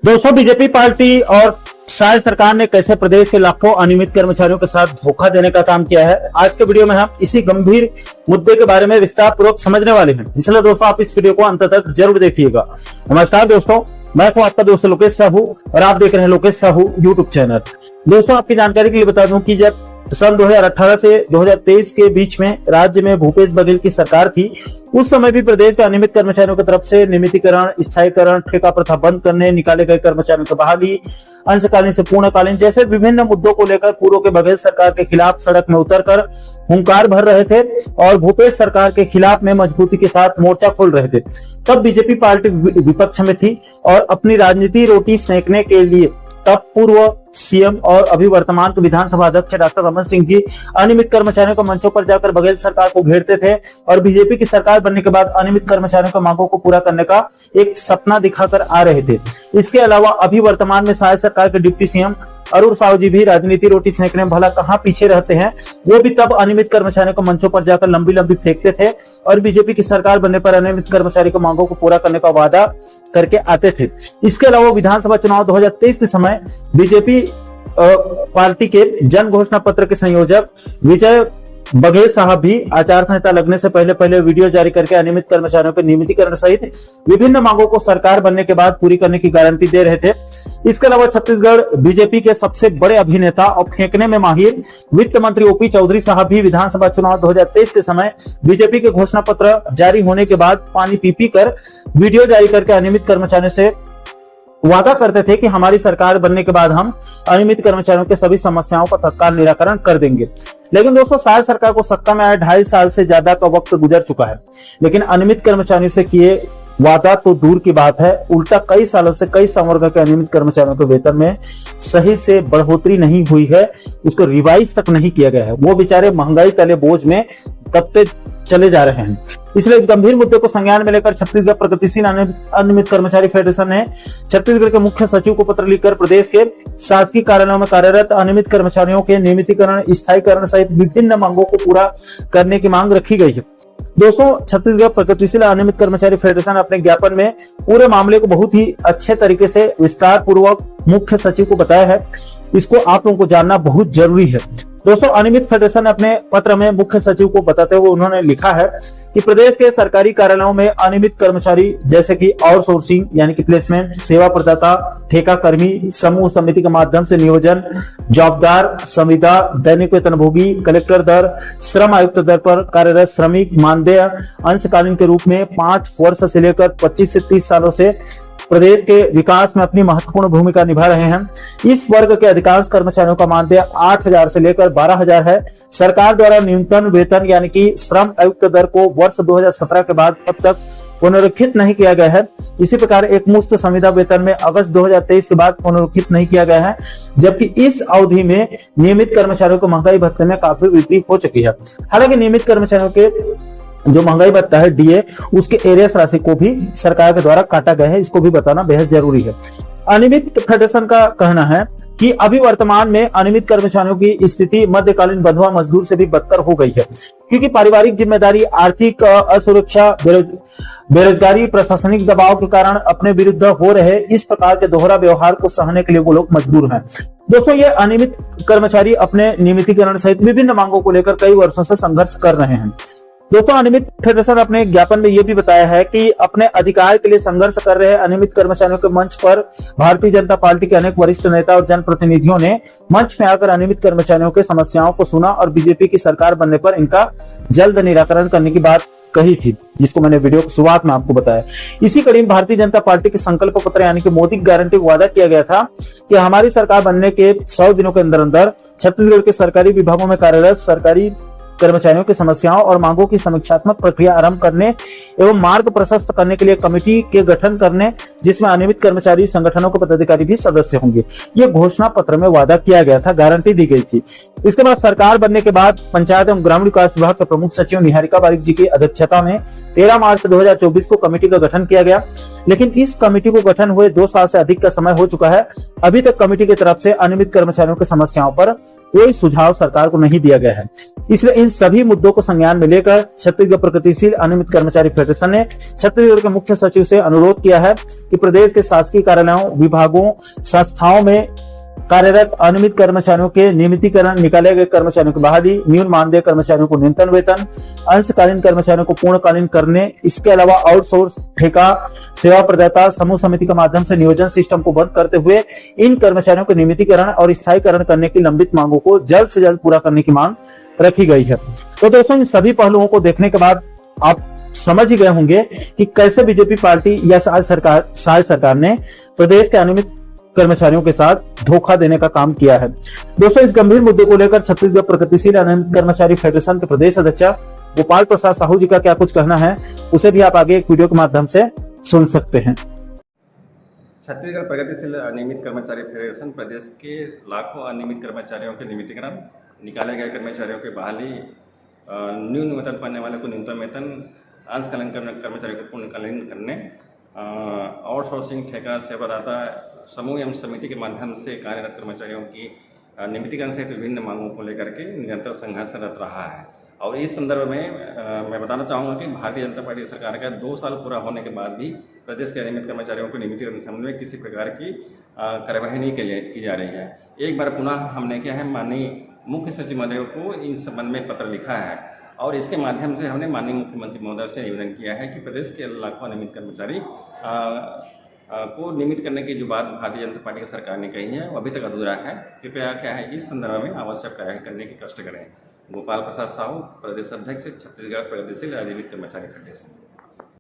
दोस्तों, BJP party और शायद सरकार ने कैसे प्रदेश के लाखों अनियमित कर्मचारियों के साथ धोखा देने का काम किया है, आज के वीडियो में हम इसी गंभीर मुद्दे के बारे में विस्तार पूर्वक समझने वाले हैं। इसलिए दोस्तों, आप इस वीडियो को अंत तक जरूर देखिएगा। नमस्कार दोस्तों, मैं हूं आपका दोस्त लोकेश साहू और आप देख रहे हैं लोकेश साहू यूट्यूब चैनल। दोस्तों, आपकी जानकारी के लिए बता दूं कि जब सन 2018 से 2023 के बीच में राज्य में भूपेश बघेल की सरकार थी, उस समय भी प्रदेश के अनियमित कर्मचारियों की तरफ से नियमितीकरण, स्थायीकरण, ठेका प्रथा बंद करने, निकाले गए कर्मचारियों की बहाली, अंशकालीन से पूर्णकालीन जैसे विभिन्न मुद्दों को लेकर पूर्व के बघेल सरकार के खिलाफ सड़क में उतरकर हुंकार भर रहे थे और भूपेश सरकार के खिलाफ में मजबूती के साथ मोर्चा खोल रहे थे। तब बीजेपी पार्टी विपक्ष में थी और अपनी राजनीति रोटी सेंकने के लिए तब पूर्व सीएम और अभी वर्तमान के विधानसभा अध्यक्ष डॉक्टर रमन सिंह जी अनियमित कर्मचारियों को मंचों पर जाकर बघेल सरकार को घेरते थे और बीजेपी की सरकार बनने के बाद अनियमित कर्मचारियों की मांगों को पूरा करने का एक सपना दिखाकर आ रहे थे। इसके अलावा अभी वर्तमान में शायद सरकार के डिप्टी सीएम अरुण साहू जी भी राजनीति रोटी सेंकने में भला कहां पीछे रहते हैं। वो भी तब अनियमित कर्मचारियों को मंचों पर जाकर लंबी लंबी फेंकते थे और बीजेपी की सरकार बनने पर अनियमित कर्मचारी की मांगों को पूरा करने का वादा करके आते थे। इसके अलावा विधानसभा चुनाव 2023 के समय बीजेपी पार्टी के जन घोषणा पत्र के संयोजक विजय बघेल साहब भी आचार संहिता लगने से पहले वीडियो जारी करके अनियमित कर्मचारियों के नियमितीकरण सहित विभिन्न मांगों को सरकार बनने के बाद पूरी करने की गारंटी दे रहे थे। इसके अलावा छत्तीसगढ़ बीजेपी के सबसे बड़े अभिनेता और फेंकने में माहिर वित्त मंत्री ओपी चौधरी साहब भी विधानसभा चुनाव 2023 के समय बीजेपी के घोषणा पत्र जारी होने के बाद पानी पी कर वीडियो जारी करके अनियमित कर्मचारियों से वादा करते थे कि हमारी सरकार बनने के बाद हम अनियमित कर्मचारियों के सभी समस्याओं का तत्काल निराकरण कर देंगे। लेकिन दोस्तों, शायद सरकार को सत्ता में आए 2.5 साल से ज्यादा का वक्त गुजर चुका है, लेकिन अनियमित कर्मचारियों से किए वादा तो दूर की बात है, उल्टा कई सालों से कई संवर्ग के अनियमित कर्मचारियों के वेतन में सही से बढ़ोतरी नहीं हुई है, उसको रिवाइज तक नहीं किया गया है। वो बेचारे महंगाई तले बोझ में दबते चले जा रहे हैं। इसलिए इस गंभीर मुद्दे को संज्ञान में लेकर छत्तीसगढ़ प्रगतिशील अनियमित कर्मचारी फेडरेशन ने छत्तीसगढ़ के मुख्य सचिव को पत्र लिखकर प्रदेश के शासकीय कार्यालयों में कार्यरत अनियमित कर्मचारियों के नियमितीकरण, स्थायीकरण सहित विभिन्न मांगों को पूरा करने की मांग रखी गई है। दोस्तों, छत्तीसगढ़ प्रगतिशील अनियमित कर्मचारी फेडरेशन अपने ज्ञापन में पूरे मामले को बहुत ही अच्छे तरीके से विस्तार पूर्वक मुख्य सचिव को बताया है। इसको आप लोगों को जानना बहुत जरूरी है। दोस्तों, अनियमित फेडरेशन अपने पत्र में मुख्य सचिव को बताते हुए उन्होंने लिखा है कि प्रदेश के सरकारी कार्यालयों में अनियमित कर्मचारी जैसे कि आउटसोर्सिंग यानी कि प्लेसमेंट, सेवा प्रदाता, ठेका कर्मी, समूह समिति के माध्यम से नियोजन, जॉबदार, संविदा, दैनिक वेतनभोगी, कलेक्टर दर, श्रम आयुक्त दर पर कार्यरत श्रमिक, मानदेय अंशकालीन के रूप में 5 वर्ष से लेकर 25 से 30 सालों से प्रदेश के विकास में अपनी महत्वपूर्ण भूमिका निभा रहे हैं। इस वर्ग के अधिकांश कर्मचारियों का मानदेय 8,000 से लेकर 12,000 है। सरकार द्वारा न्यूनतम वेतन यानी कि श्रम आयुक्त दर को वर्ष 2017 के बाद अब तक पुनरीक्षित नहीं किया गया है। इसी प्रकार एक मुश्त संविदा वेतन में अगस्त 2023 के बाद पुनरीक्षित नहीं किया गया है, जबकि इस अवधि में नियमित कर्मचारियों को महंगाई भत्ते में काफी वृद्धि हो चुकी है। हालांकि नियमित कर्मचारियों के जो महंगाई भत्ता है डीए, उसके एरियस राशि को भी सरकार के द्वारा काटा गया है, इसको भी बताना बेहद जरूरी है। अनियमित फेडरेशन का कहना है कि अभी वर्तमान में अनियमित कर्मचारियों की स्थिति मध्यकालीन बंधुआ मजदूर से भी बदतर हो गई है, क्योंकि पारिवारिक जिम्मेदारी, आर्थिक असुरक्षा, बेरोजगारी, प्रशासनिक दबाव के कारण अपने विरुद्ध हो रहे इस प्रकार के दोहरा व्यवहार को सहने के लिए वो लोग मजबूर हैं। दोस्तों, ये अनियमित कर्मचारी अपने नियमितीकरण सहित विभिन्न मांगों को लेकर कई वर्षों से संघर्ष कर रहे हैं। दोस्तों, अनियमित फेडरेशन अपने ज्ञापन में यह भी बताया है कि अपने अधिकार के लिए संघर्ष कर रहे अनियमित कर्मचारियों के मंच पर भारतीय जनता पार्टी के अनेक वरिष्ठ नेता और जनप्रतिनिधियों ने मंच में आकर अनियमित कर्मचारियों के समस्याओं को सुना और बीजेपी की सरकार बनने पर इनका जल्द निराकरण करने की बात कही थी, जिसको मैंने वीडियो की शुरुआत में आपको बताया। इसी कड़ी में भारतीय जनता पार्टी के संकल्प पत्र यानी कि मोदी की गारंटी को वादा किया गया था कि हमारी सरकार बनने के 100 दिनों के अंदर अंदर छत्तीसगढ़ के सरकारी विभागों में कार्यरत सरकारी कर्मचारियों की समस्याओं और मांगों की समीक्षात्मक प्रक्रिया आरंभ करने एवं मार्ग प्रशस्त करने के लिए कमेटी के गठन करने, जिसमें अनियमित कर्मचारी संगठनों के पदाधिकारी भी सदस्य होंगे। ये घोषणा पत्र में वादा किया गया था, गारंटी दी गई थी। इसके बाद सरकार बनने के बाद पंचायत एवं ग्रामीण विकास विभाग के प्रमुख सचिव निहारिका बारिक जी की अध्यक्षता में 13 मार्च 2024 को कमेटी का गठन किया गया, लेकिन इस कमेटी को गठन हुए 2 साल से अधिक का समय हो चुका है। अभी तक कमेटी की तरफ से अनियमित कर्मचारियों की समस्याओं पर कोई सुझाव सरकार को नहीं दिया गया है। इसलिए इन सभी मुद्दों को संज्ञान में लेकर छत्तीसगढ़ प्रगतिशील अनियमित कर्मचारी फेडरेशन ने छत्तीसगढ़ के मुख्य सचिव से अनुरोध किया है कि प्रदेश के शासकीय कार्यालयों, विभागों, संस्थाओं में कार्यरत अनियमित कर्मचारियों के नियमितीकरण, निकाले गए कर्मचारियों की बहाली, न्यून मानदेय कर्मचारियों को न्यूनतम वेतन, अंशकालीन कर्मचारियों को पूर्णकालीन करने, इसके अलावा आउटसोर्स, ठेका, सेवा प्रदाता, समूह समिति के माध्यम से नियोजन सिस्टम को बंद करते हुए इन कर्मचारियों के नियमितीकरण और स्थायीकरण करने की लंबित मांगों को जल्द से जल्द पूरा करने की मांग रखी गई है। तो दोस्तों, इन सभी पहलुओं को देखने के बाद आप समझ ही गए होंगे कि कैसे बीजेपी पार्टी या राज्य सरकार ने प्रदेश के अनियमित कर्मचारियों के साथ धोखा देने का काम किया है। दोस्तों, इस गंभीर मुद्दे को लेकर छत्तीसगढ़ प्रगतिशील अनियमित कर्मचारी फेडरेशन के प्रदेश अध्यक्ष गोपाल प्रसाद साहू जी का क्या कुछ कहना है, उसे भी आप आगे एक वीडियो के माध्यम से सुन सकते हैं। छत्तीसगढ़ प्रगतिशील अनियमित कर्मचारी फेडरेशन प्रदेश के लाखों अनियमित कर्मचारियों के नियमितीकरण, निकाले गए कर्मचारियों की बहाली, न्यून वेतन पाने वाले को न्यूनतम वेतन, अंशकालीन कर्मचारियों को पूर्णकालीन करने, आउटसोर्सिंग, ठेका, सेवादाता, समूह एवं समिति के माध्यम से कार्यरत कर्मचारियों की नियमितीकरण सहित विभिन्न मांगों को लेकर के निरंतर संघर्षरत रहा है। और इस संदर्भ में मैं बताना चाहूँगा कि भारतीय जनता पार्टी सरकार का 2 साल पूरा होने के बाद भी प्रदेश के अनियमित कर्मचारियों को नियमितीकरण संबंध में किसी प्रकार की कार्यवाही नहीं की जा रही है। एक बार पुनः हमने क्या है, माननीय मुख्य सचिव महोदय को इस संबंध में पत्र लिखा है और इसके माध्यम से हमने माननीय मुख्यमंत्री महोदय से निवेदन किया है कि प्रदेश के लाखों अनियमित कर्मचारी को नियमित करने की जो बात भारतीय जनता पार्टी की सरकार ने कही है वो अभी तक अधूरा है। कृपया क्या है, इस संदर्भ में आवश्यक कार्य करने की कष्ट करें। गोपाल प्रसाद साहू, प्रदेश अध्यक्ष, छत्तीसगढ़ प्रगतिशील अनियमित कर्मचारी फेडरेशन।